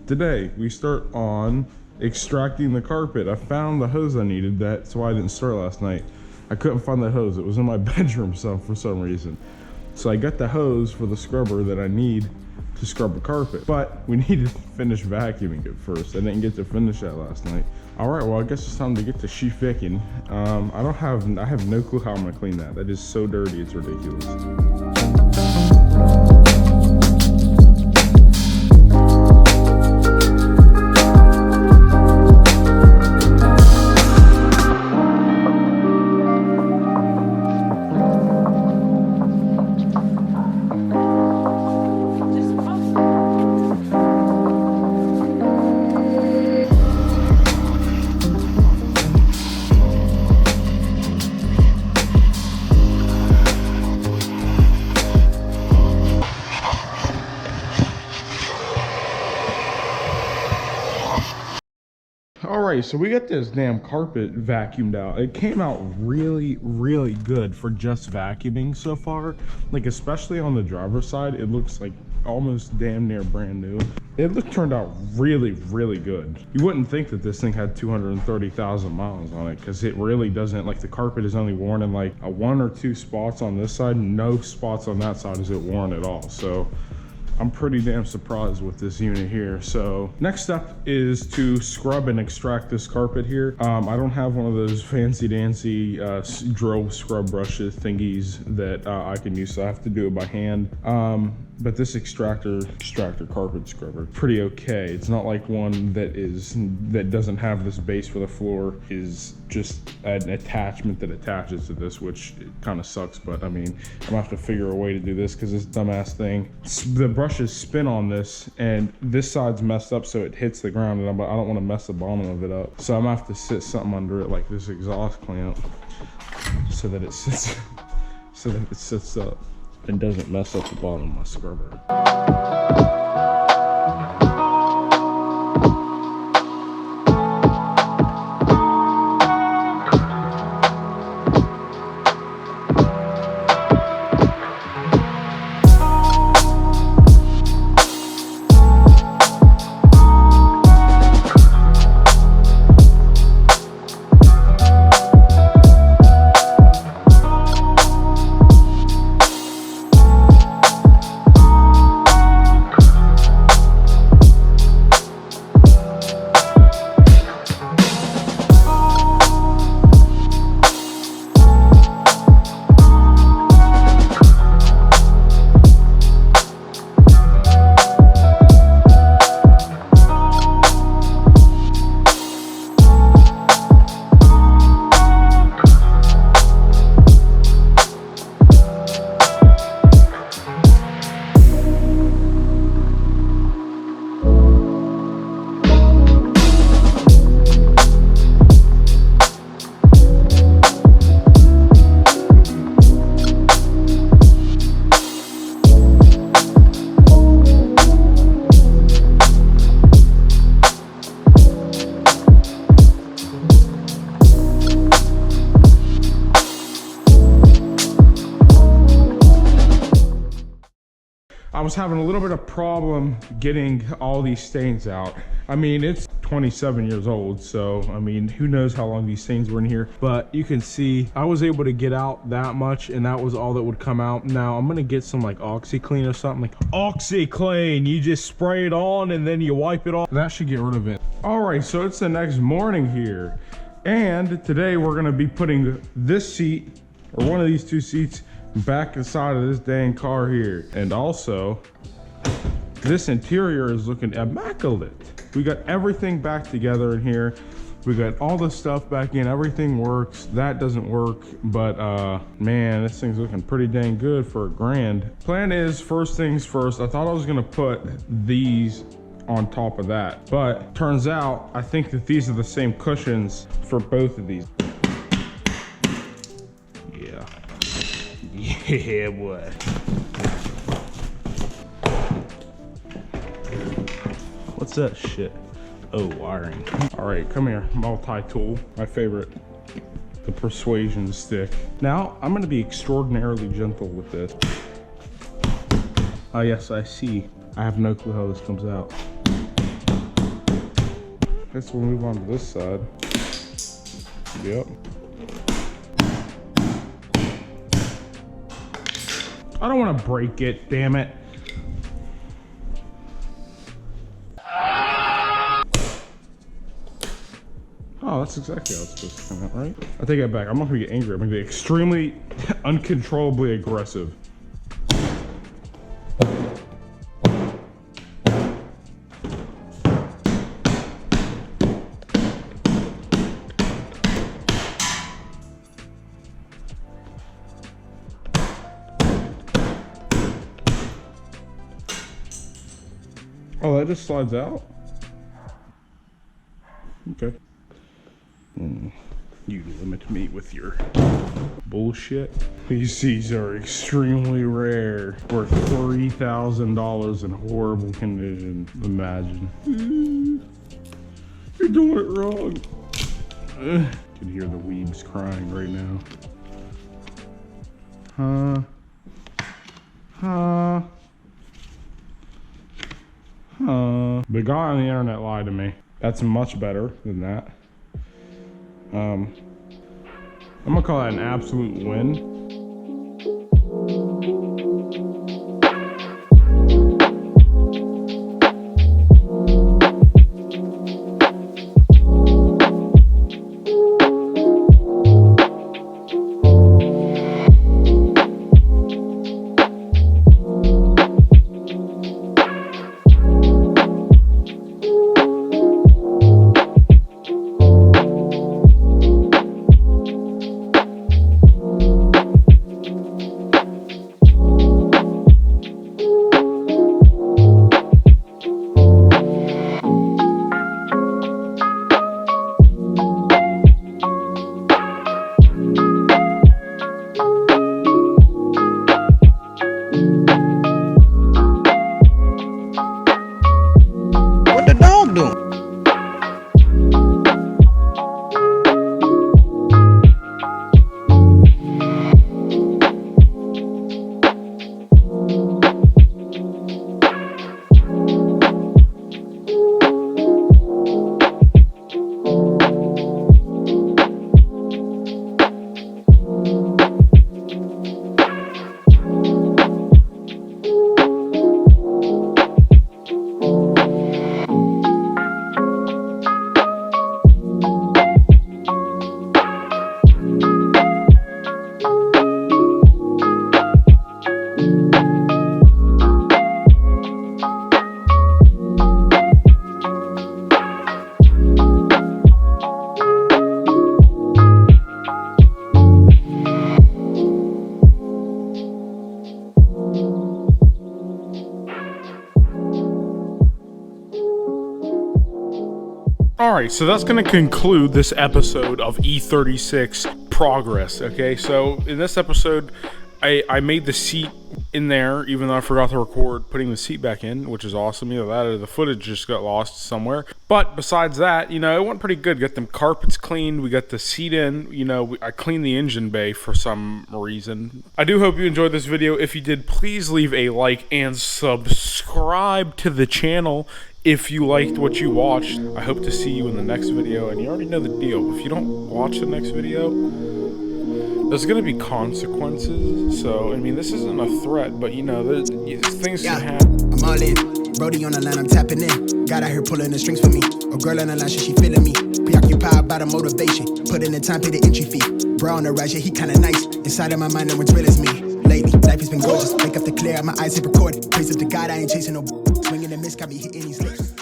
Today, we start on extracting the carpet. I found the hose I needed, that's why I didn't start last night. I couldn't find that hose, it was in my bedroom for some reason. So I got the hose for the scrubber that I need to scrub the carpet, but we need to finish vacuuming it first. I didn't get to finish that last night. All right, well, I guess it's time to get to sheeficking. I have no clue how I'm gonna clean that. That is so dirty, it's ridiculous. Alright, so we got this damn carpet vacuumed out. It came out really, really good for just vacuuming so far. Like, especially on the driver's side, it looks like almost damn near brand new. It turned out really, really good. You wouldn't think that this thing had 230,000 miles on it, because it really doesn't. Like, the carpet is only worn in like a 1 or 2 spots on this side. No spots on that side is it worn at all. So I'm pretty damn surprised with this unit here. So next step is to scrub and extract this carpet here. I don't have one of those fancy dancy drill scrub brushes thingies that I can use, so I have to do it by hand. But this extractor carpet scrubber, pretty okay. It's not like one that doesn't have this base for the floor, is just an attachment that attaches to this, which kind of sucks. But I mean, I'm gonna have to figure a way to do this because this dumbass thing, the brushes spin on this and this side's messed up, so it hits the ground, and I don't want to mess the bottom of it up. So I'm gonna have to sit something under it, like this exhaust clamp, so that it sits up and doesn't mess up the bottom of my scrubber. I was having a little bit of problem getting all these stains out. I mean, it's 27 years old, so I mean, who knows how long these stains were in here. But you can see I was able to get out that much, and that was all that would come out. Now I'm gonna get some like OxyClean or something. Like OxyClean, you just spray it on and then you wipe it off. That should get rid of it. All right, so it's the next morning here, and today we're gonna be putting this seat, or one of these 2 seats, back inside of this dang car here. And also, this interior is looking immaculate. We got everything back together in here. We got all the stuff back in, everything works. That doesn't work, but man, this thing's looking pretty dang good for $1,000. Plan is, first things first, I thought I was gonna put these on top of that, but turns out I think that these are the same cushions for both of these. Yeah, boy. What's that shit? Oh, wiring. All right, come here, multi-tool, my favorite. The persuasion stick. Now, I'm gonna be extraordinarily gentle with this. Oh yes, I see. I have no clue how this comes out. Guess we'll move on to this side. Yep. I don't want to break it, damn it. Oh, that's exactly how it's supposed to come out, right? I take that back. I'm not gonna get angry. I'm gonna be extremely, uncontrollably aggressive. Oh, that just slides out? Okay. You limit me with your bullshit. These seeds are extremely rare. Worth $3,000 in horrible condition. Imagine. You're doing it wrong. You can hear the weebs crying right now. The guy on the internet lied to me. That's much better than that. I'm gonna call that an absolute win. Alright, so that's going to conclude this episode of E36 Progress, okay? So, in this episode, I made the seat in there, even though I forgot to record putting the seat back in, which is awesome. Either that or the footage just got lost somewhere. But besides that, you know, it went pretty good. Got them carpets cleaned. We got the seat in. You know, I cleaned the engine bay for some reason. I do hope you enjoyed this video. If you did, please leave a like and subscribe to the channel. If you liked what you watched, I hope to see you in the next video. And you already know the deal. If you don't watch the next video, there's going to be consequences. So, I mean, this isn't a threat, but, you know, things can happen. I'm all in. Brody on the line, I'm tapping in. God out here pulling the strings for me. A girl on the line, she feeling me. Preoccupied by the motivation. Put in the time, pay the entry fee. Bro on the rise, yeah, he kinda nice. Inside of my mind, no one's real as me. Lately, life has been gorgeous. Wake up to clear, my eyes hit recorded. Praise up to God, I ain't chasing no. Swinging and miss, got me hitting these lips.